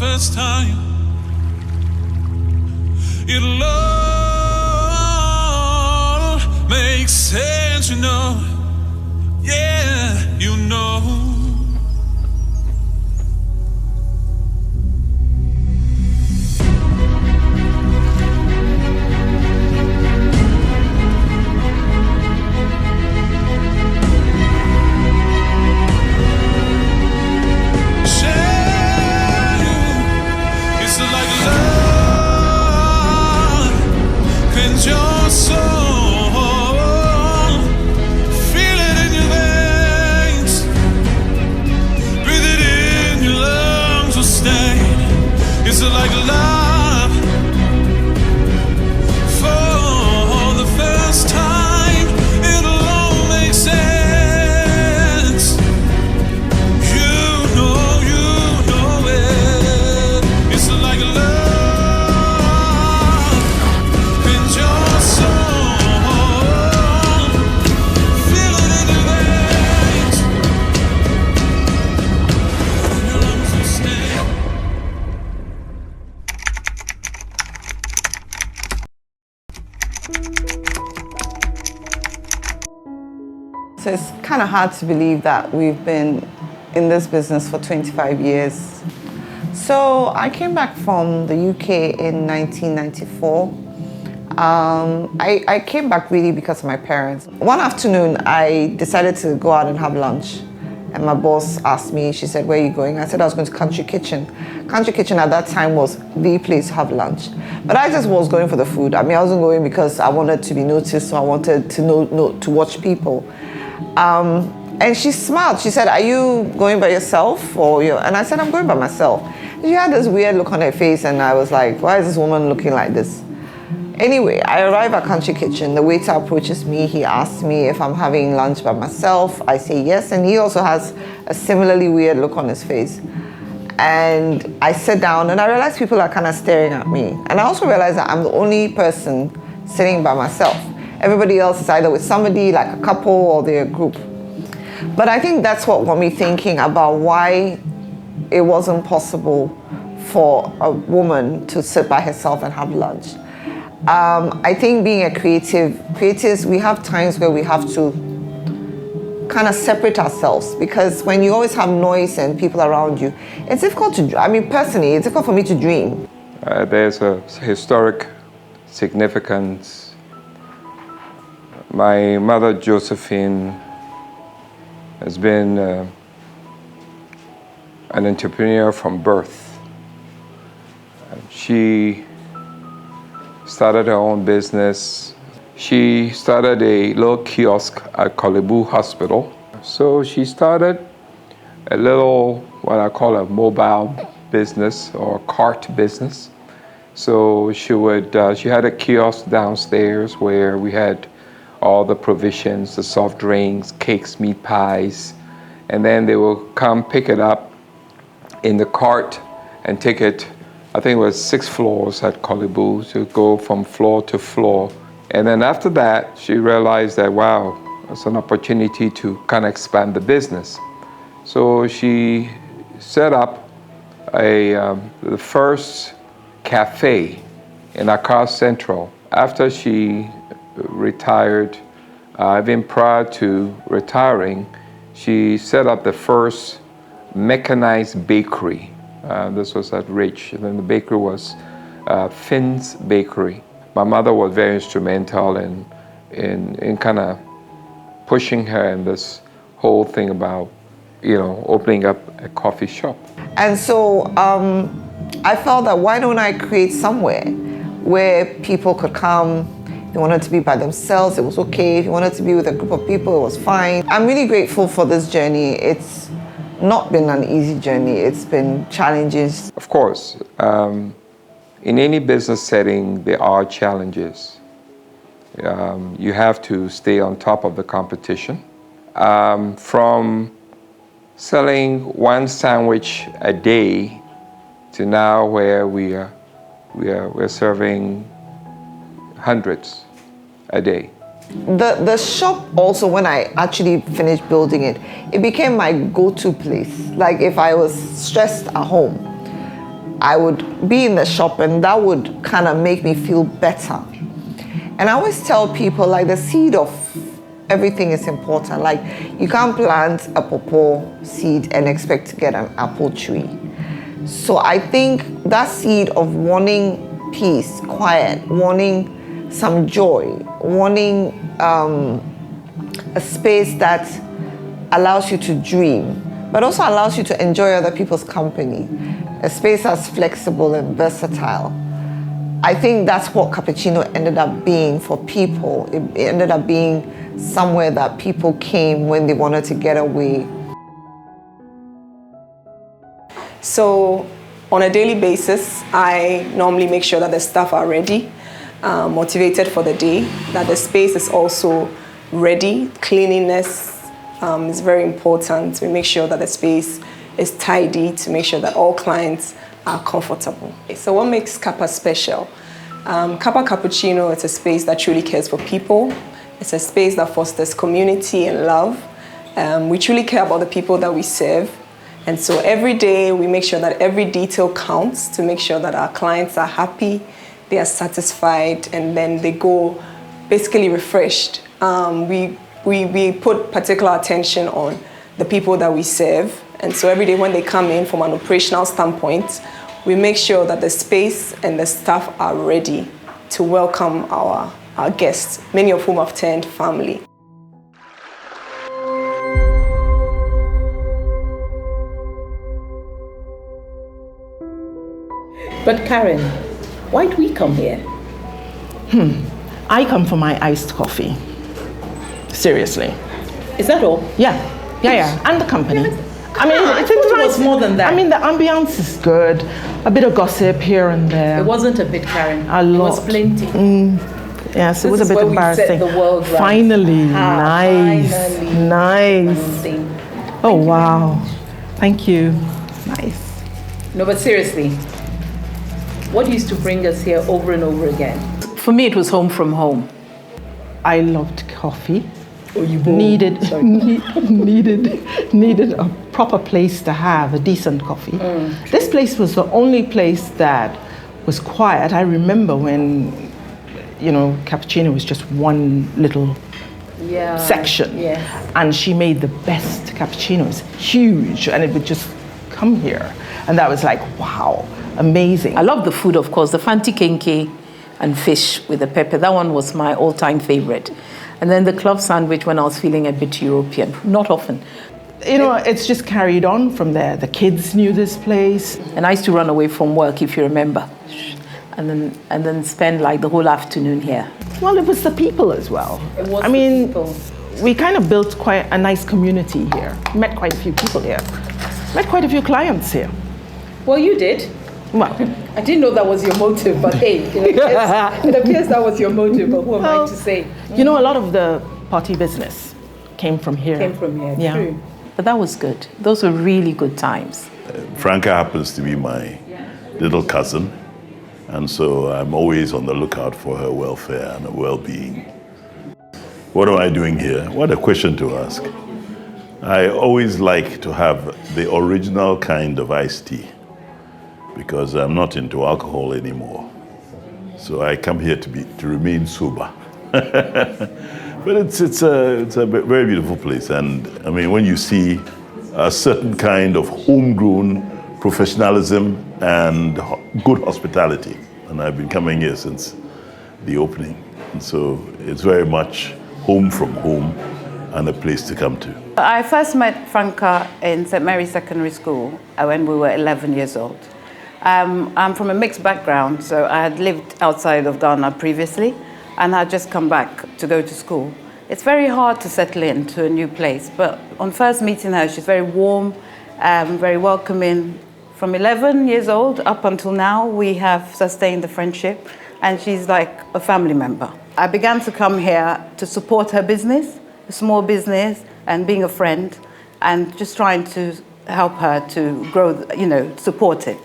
first time. It'll all make sense, you know. Yeah, you know. Your soul, feel it in your veins, breathe it in your lungs, will stay. It's like love for the first time. It'll all make sense. You know it. It's like love. So it's kind of hard to believe that we've been in this business for 25 years. So I came back from the UK in 1994. I came back really because of my parents. One afternoon, I decided to go out and have lunch. And my boss asked me, she said, "Where are you going?" I said I was going to Country Kitchen. Country Kitchen at that time was the place to have lunch. But I just was going for the food. I mean, I wasn't going because I wanted to be noticed, so I wanted to to watch people. And she smiled. She said, "Are you going by yourself or you?" And I said, "I'm going by myself." She had this weird look on her face, and I was like, "Why is this woman looking like this?" Anyway, I arrive at Country Kitchen. The waiter approaches me. He asks me if I'm having lunch by myself. I say yes, and he also has a similarly weird look on his face. And I sit down, and I realize people are kind of staring at me. And I also realize that I'm the only person sitting by myself. Everybody else is either with somebody, like a couple, or they're a group. But I think that's what got me thinking about why it wasn't possible for a woman to sit by herself and have lunch. I think being a creatives, we have times where we have to kind of separate ourselves, because when you always have noise and people around you, it's difficult to, I mean, personally, it's difficult for me to dream. There's a historic significance. My mother, Josephine, has been an entrepreneur from birth. She started her own business. She started a little kiosk at Kolebu Hospital. So she started a little, what I call a mobile business or cart business. So she had a kiosk downstairs where we had all the provisions, the soft drinks, cakes, meat pies, and then they will come pick it up in the cart and take it, I think it was 6 floors at Kolebu, to go from floor to floor. And then after that, she realized that, wow, it's an opportunity to kind of expand the business. So she set up the first cafe in Accra Central. After she retired, even prior to retiring, she set up the first mechanized bakery. This was at Ridge, and then the bakery was Finn's Bakery. My mother was very instrumental in kind of pushing her in this whole thing about, opening up a coffee shop. And so I felt that why don't I create somewhere where people could come. If they wanted to be by themselves, it was okay. If you wanted to be with a group of people, it was fine. I'm really grateful for this journey. It's not been an easy journey. It's been challenges. Of course, in any business setting, there are challenges. You have to stay on top of the competition. From selling one sandwich a day to now where we're serving hundreds a day. The shop also, when I actually finished building it, it became my go-to place. Like if I was stressed at home, I would be in the shop and that would kind of make me feel better. And I always tell people, like, the seed of everything is important. Like, you can't plant a pawpaw seed and expect to get an apple tree. So I think that seed of wanting peace, quiet, wanting some joy, wanting a space that allows you to dream, but also allows you to enjoy other people's company, a space that's flexible and versatile. I think that's what Cappuccino ended up being for people. It ended up being somewhere that people came when they wanted to get away. So on a daily basis, I normally make sure that the staff are ready, motivated for the day, that the space is also ready. Cleanliness is very important. We make sure that the space is tidy to make sure that all clients are comfortable. So what makes Cuppa special? Cuppa Cappuccino is a space that truly cares for people. It's a space that fosters community and love. We truly care about the people that we serve. And so every day we make sure that every detail counts to make sure that our clients are happy, they are satisfied, and then they go basically refreshed. We put particular attention on the people that we serve. And so every day when they come in from an operational standpoint, we make sure that the space and the staff are ready to welcome our guests, many of whom have turned family. But Karen, why do we come here? I come for my iced coffee. Seriously. Is that all? Yeah. And the company. I mean, I thought it was more than that. I mean, the ambience is good. A bit of gossip here and there. It wasn't a bit, Karen. A lot. It was plenty. Yes, it was a bit where embarrassing. We set the world right. Finally, nice. Oh, wow. Thank you. Nice. No, but seriously, what used to bring us here over and over again? For me, it was home from home. I loved coffee. Oh, you needed a proper place to have a decent coffee. This place was the only place that was quiet. I remember when, cappuccino was just one little section. Yes. And she made the best cappuccinos, huge, and it would just come here. And that was like, wow, amazing. I love the food, of course, the fanti kenke and fish with the pepper. That one was my all-time favorite. And then the club sandwich when I was feeling a bit European. Not often. It's just carried on from there. The kids knew this place. And I used to run away from work, if you remember. And then spend like the whole afternoon here. Well, it was the people as well. It was the people. We kind of built quite a nice community here. Met quite a few people here. Met quite a few clients here. Well, you did. Well, I didn't know that was your motive, but hey, it appears that was your motive, but who am I to say? A lot of the party business came from here. Yeah. True. But that was good. Those were really good times. Franka happens to be my little cousin, and so I'm always on the lookout for her welfare and her well-being. What am I doing here? What a question to ask. I always like to have the original kind of iced tea, because I'm not into alcohol anymore. So I come here to remain sober. But it's a very beautiful place. And I mean, when you see a certain kind of homegrown professionalism and good hospitality, and I've been coming here since the opening. And so it's very much home from home and a place to come to. I first met Franka in St. Mary's Secondary School when we were 11 years old. I'm from a mixed background, so I had lived outside of Ghana previously and had just come back to go to school. It's very hard to settle into a new place, but on first meeting her, she's very warm, very welcoming. From 11 years old up until now, we have sustained the friendship, and she's like a family member. I began to come here to support her business, a small business, and being a friend, and just trying to help her to grow, support it.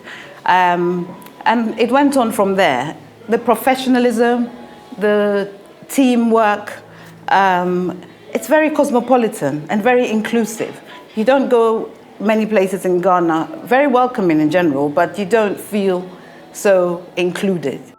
And it went on from there. The professionalism, the teamwork, it's very cosmopolitan and very inclusive. You don't go many places in Ghana, very welcoming in general, but you don't feel so included.